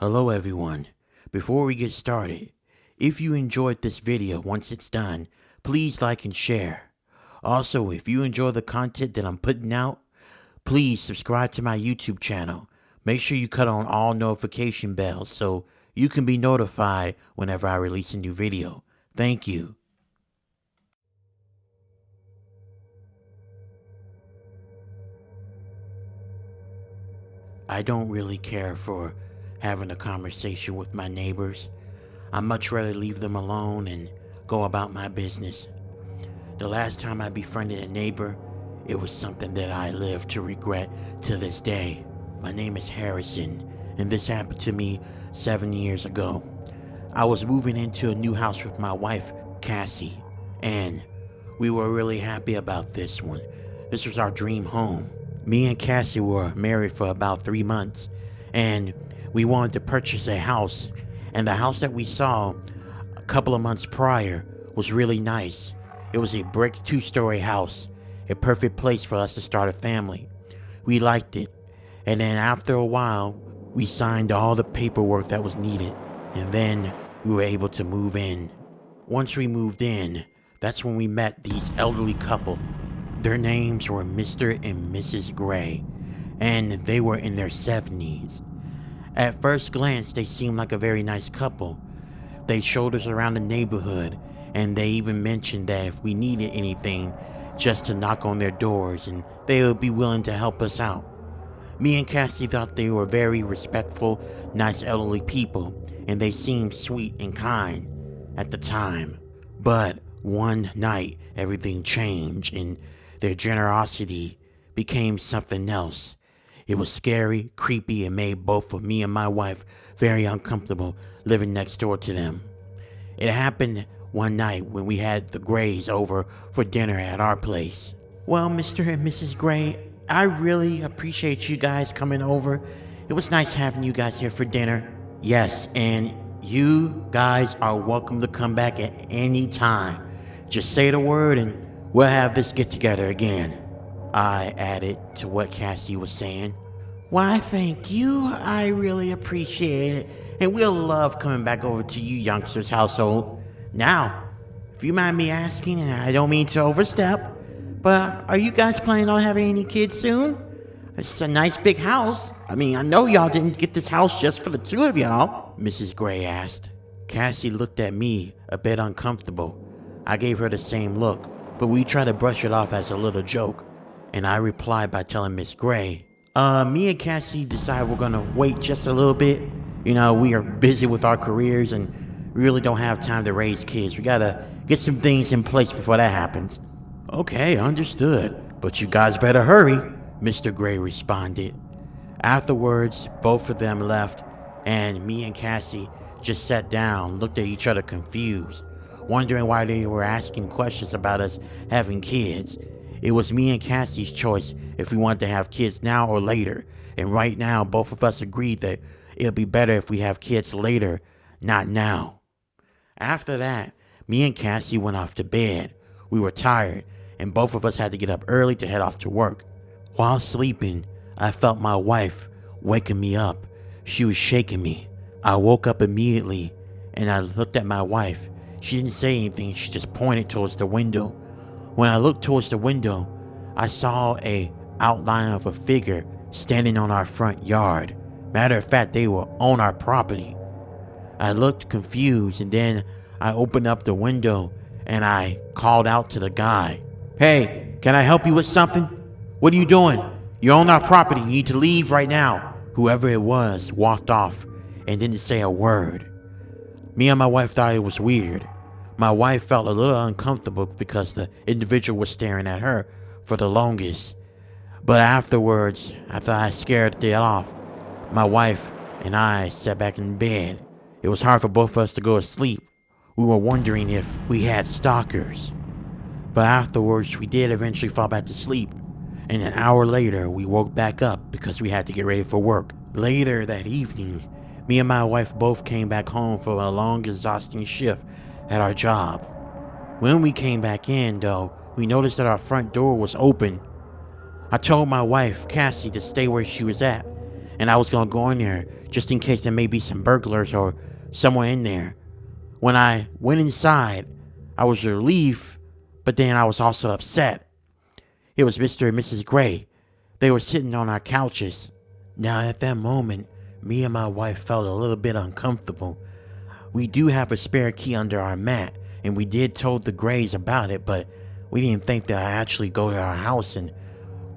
Hello everyone. Before we get started, if you enjoyed this video once it's done, please like and share. Also, if you enjoy the content that I'm putting out, please subscribe to my YouTube channel. Make sure you cut on all notification bells so you can be notified whenever I release a new video. Thank you. I don't really care for having a conversation with my neighbors. I'd much rather leave them alone and go about my business. The last time I befriended a neighbor, it was something that I live to regret to this day. My name is Harrison, and this happened to me 7 years ago. I was moving into a new house with my wife, Cassie, and we were really happy about this one. This was our dream home. Me and Cassie were married for about 3 months, and we wanted to purchase a house. And the house that we saw a couple of months prior was really nice. It was a brick 2-story house, a perfect place for us to start a family. We liked it, and then after a while, we signed all the paperwork that was needed, and then we were able to move in. Once we moved in, that's when we met these elderly couple. Their names were Mr. and Mrs. Gray, and they were in their 70s. At first glance, they seemed like a very nice couple. They showed us around the neighborhood, and they even mentioned that if we needed anything, just to knock on their doors and they would be willing to help us out. Me and Cassie thought they were very respectful, nice elderly people, and they seemed sweet and kind at the time. But one night, everything changed and their generosity became something else. It was scary, creepy, and made both of me and my wife very uncomfortable living next door to them. It happened one night when we had the Grays over for dinner at our place. Well, Mr. and Mrs. Gray, I really appreciate you guys coming over. It was nice having you guys here for dinner. Yes, and you guys are welcome to come back at any time. Just say the word and we'll have this get together again. I added to what Cassie was saying. Why, thank you. I really appreciate it. And we'll love coming back over to you youngsters' household. Now, if you mind me asking, and I don't mean to overstep, but are you guys planning on having any kids soon? It's a nice big house. I mean, I know y'all didn't get this house just for the two of y'all, Mrs. Gray asked. Cassie looked at me a bit uncomfortable. I gave her the same look, but we tried to brush it off as a little joke. And I replied by telling Miss Gray, me and Cassie decided we're gonna wait just a little bit. You know, we are busy with our careers and we really don't have time to raise kids. We gotta get some things in place before that happens. Okay, understood. But you guys better hurry, Mr. Gray responded. Afterwards, both of them left, and me and Cassie just sat down, looked at each other confused, wondering why they were asking questions about us having kids. It was me and Cassie's choice if we wanted to have kids now or later, and right now both of us agreed that it'll be better if we have kids later, not now. After that, me and Cassie went off to bed. We were tired, and both of us had to get up early to head off to work. While sleeping, I felt my wife waking me up. She was shaking me. I woke up immediately, and I looked at my wife. She didn't say anything, she just pointed towards the window. When I looked towards the window, I saw an outline of a figure standing on our front yard. Matter of fact, they were on our property. I looked confused, and then I opened up the window and I called out to the guy. Hey, can I help you with something? What are you doing? You're on our property. You need to leave right now. Whoever it was walked off and didn't say a word. Me and my wife thought it was weird. My wife felt a little uncomfortable because the individual was staring at her for the longest. But afterwards, after I scared it off, my wife and I sat back in bed. It was hard for both of us to go to sleep. We were wondering if we had stalkers. But afterwards, we did eventually fall back to sleep. And an hour later, we woke back up because we had to get ready for work. Later that evening, me and my wife both came back home from a long, exhausting shift at our job. When we came back in, though, we noticed that our front door was open. I told my wife, Cassie, to stay where she was at, and I was gonna go in there just in case there may be some burglars or someone in there. When I went inside, I was relieved, but then I was also upset. It was Mr. and Mrs. Gray. They were sitting on our couches. Now, at that moment, me and my wife felt a little bit uncomfortable. We do have a spare key under our mat, and we did told the Grays about it, but we didn't think they'd actually go to our house and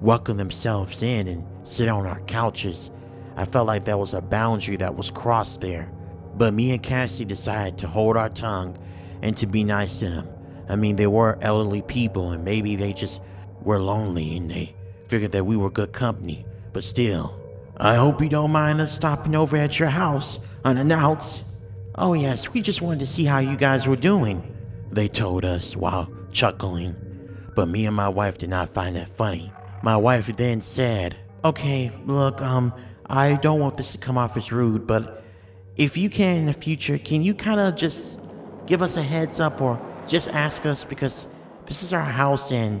welcome themselves in and sit on our couches. I felt like that was a boundary that was crossed there. But me and Cassie decided to hold our tongue and to be nice to them. I mean, they were elderly people, and maybe they just were lonely and they figured that we were good company. But still, I hope you don't mind us stopping over at your house unannounced. Oh yes, we just wanted to see how you guys were doing, they told us while chuckling. But me and my wife did not find that funny. My wife then said, okay, look, I don't want this to come off as rude, but if you can in the future, can you kind of just give us a heads up or just ask us, because this is our house and,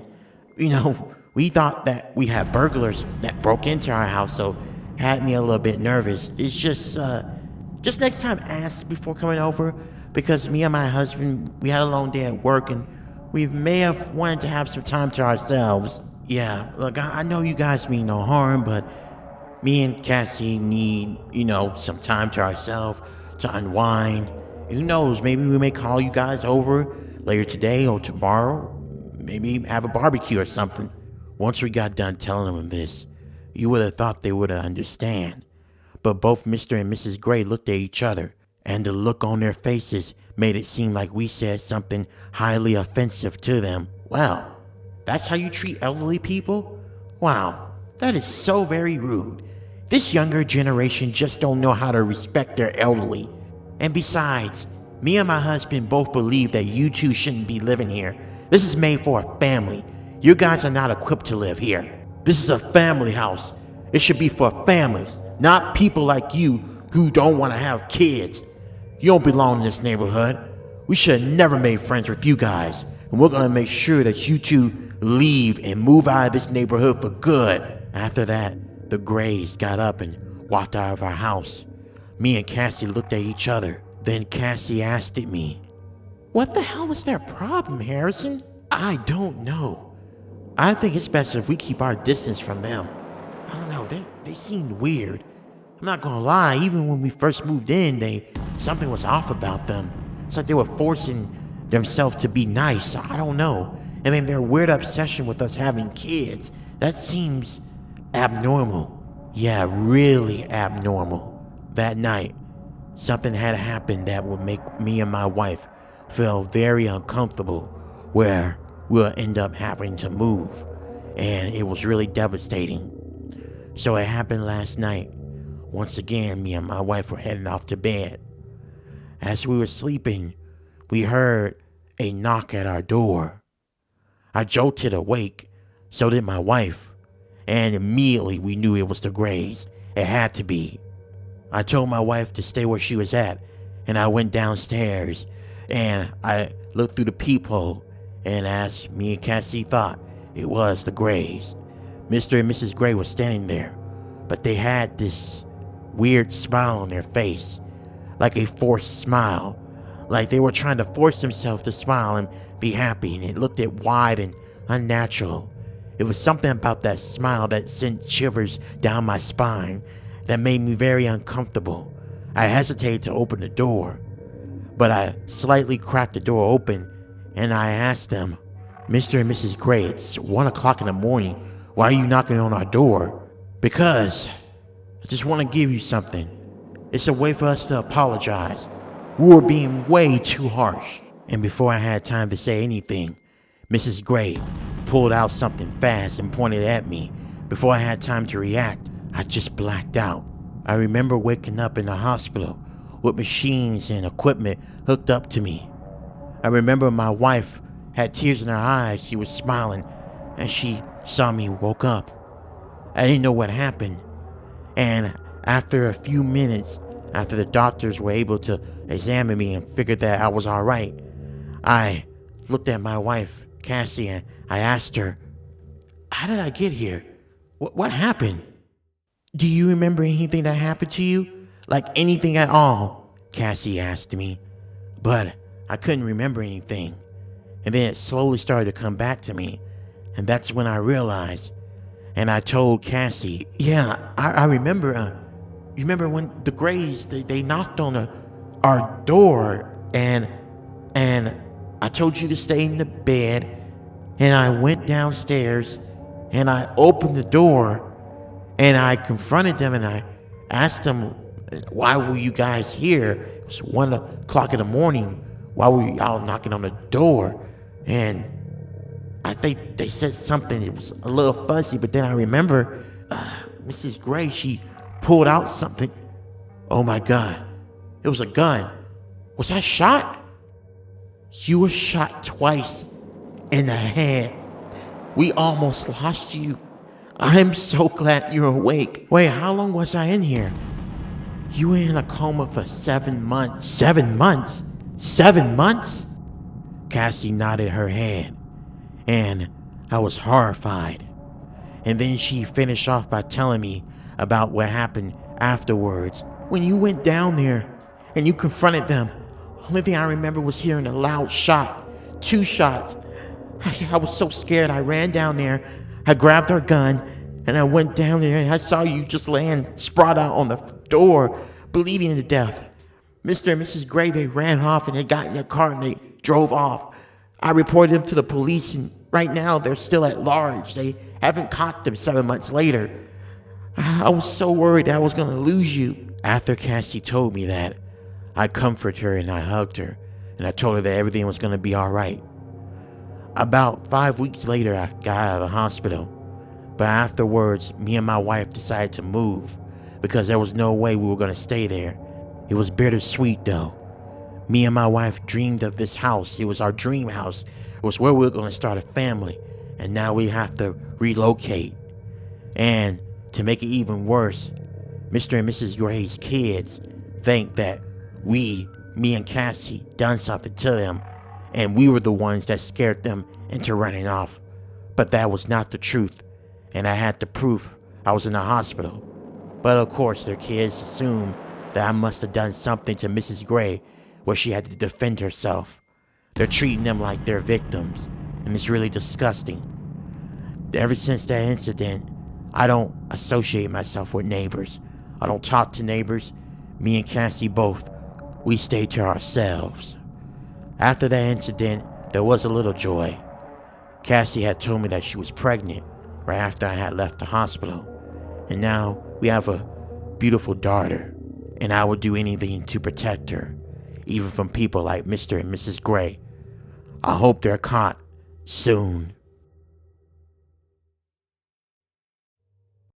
we thought that we had burglars that broke into our house, so had me a little bit nervous. It's just next time ask before coming over, because me and my husband, we had a long day at work and we may have wanted to have some time to ourselves. Yeah, look, I know you guys mean no harm, but me and Cassie need, some time to ourselves to unwind. Who knows, maybe we may call you guys over later today or tomorrow. Maybe have a barbecue or something. Once we got done telling them this, you would have thought they would understand. But both Mr. and Mrs. Gray looked at each other, and the look on their faces made it seem like we said something highly offensive to them. Well, that's how you treat elderly people? Wow, that is so very rude. This younger generation just don't know how to respect their elderly. And besides, me and my husband both believe that you two shouldn't be living here. This is made for a family. You guys are not equipped to live here. This is a family house. It should be for families, not people like you who don't want to have kids. You don't belong in this neighborhood. We should have never made friends with you guys, and we're gonna make sure that you two leave and move out of this neighborhood for good. After that, the Grays got up and walked out of our house. Me and Cassie looked at each other. Then Cassie asked at me, what the hell was their problem, Harrison? I don't know. I think it's best if we keep our distance from them. I don't know, they seemed weird. I'm not gonna lie, even when we first moved in, something was off about them. It's like they were forcing themselves to be nice, I don't know. And then their weird obsession with us having kids, that seems abnormal. Yeah, really abnormal. That night, something had happened that would make me and my wife feel very uncomfortable, where we'll end up having to move. And it was really devastating. So it happened last night. Once again, me and my wife were heading off to bed. As we were sleeping, we heard a knock at our door. I jolted awake, so did my wife, and immediately we knew it was the Grays. It had to be. I told my wife to stay where she was at, and I went downstairs, and I looked through the peephole, and as me and Cassie thought, it was the Grays. Mr. and Mrs. Gray were standing there, but they had this weird smile on their face, like a forced smile, like they were trying to force themselves to smile and be happy, and it looked wide and unnatural. It was something about that smile that sent shivers down my spine, that made me very uncomfortable. I hesitated to open the door, but I slightly cracked the door open, and I asked them, Mr. and Mrs. Gray, it's 1 o'clock in the morning. Why are you knocking on our door? Because I just want to give you something. It's a way for us to apologize. We were being way too harsh. And before I had time to say anything, Mrs. Gray pulled out something fast and pointed at me. Before I had time to react, I just blacked out. I remember waking up in the hospital with machines and equipment hooked up to me. I remember my wife had tears in her eyes. She was smiling, and she saw me woke up. I didn't know what happened. And after a few minutes, after the doctors were able to examine me and figured that I was all right, I looked at my wife, Cassie, and I asked her, how did I get here? What happened? Do you remember anything that happened to you? Like anything at all? Cassie asked me. But I couldn't remember anything. And then it slowly started to come back to me. And that's when I realized. And I told Cassie, yeah, I remember. You remember when the Grays, they knocked on our door and I told you to stay in the bed. And I went downstairs and I opened the door and I confronted them and I asked them, why were you guys here? It was 1 o'clock in the morning. Why were y'all knocking on the door? And I think they said something. It was a little fuzzy, but then I remember Mrs. Gray, she pulled out something. Oh my God. It was a gun. Was I shot? You were shot twice in the head. We almost lost you. I'm so glad you're awake. Wait, how long was I in here? You were in a coma for 7 months. 7 months? 7 months? Cassie nodded her head, and I was horrified. And then she finished off by telling me about what happened afterwards. When you went down there and you confronted them, only thing I remember was hearing a loud shot. 2 shots. I was so scared. I ran down there. I grabbed our gun and I went down there and I saw you just laying sprawled out on the door, bleeding to death. Mr. and Mrs. Gray, they ran off and they got in their car and they drove off. I reported them to the police and right now they're still at large. They haven't caught them 7 months later. I was so worried that I was going to lose you. After Cassie told me that, I comforted her and I hugged her and I told her that everything was going to be all right. About 5 weeks later, I got out of the hospital. But afterwards, me and my wife decided to move because there was no way we were going to stay there. It was bittersweet though. Me and my wife dreamed of this house. It was our dream house. It was where we were going to start a family. And now we have to relocate. And to make it even worse, Mr. and Mrs. Gray's kids think that me and Cassie, done something to them. And we were the ones that scared them into running off. But that was not the truth. And I had the proof. I was in the hospital. But of course, their kids assumed that I must have done something to Mrs. Gray where she had to defend herself. They're treating them like they're victims. And it's really disgusting. Ever since that incident, I don't associate myself with neighbors. I don't talk to neighbors. Me and Cassie both. We stay to ourselves. After that incident, there was a little joy. Cassie had told me that she was pregnant right after I had left the hospital. And now we have a beautiful daughter. And I would do anything to protect her, even from people like Mr. and Mrs. Gray. I hope they're caught soon.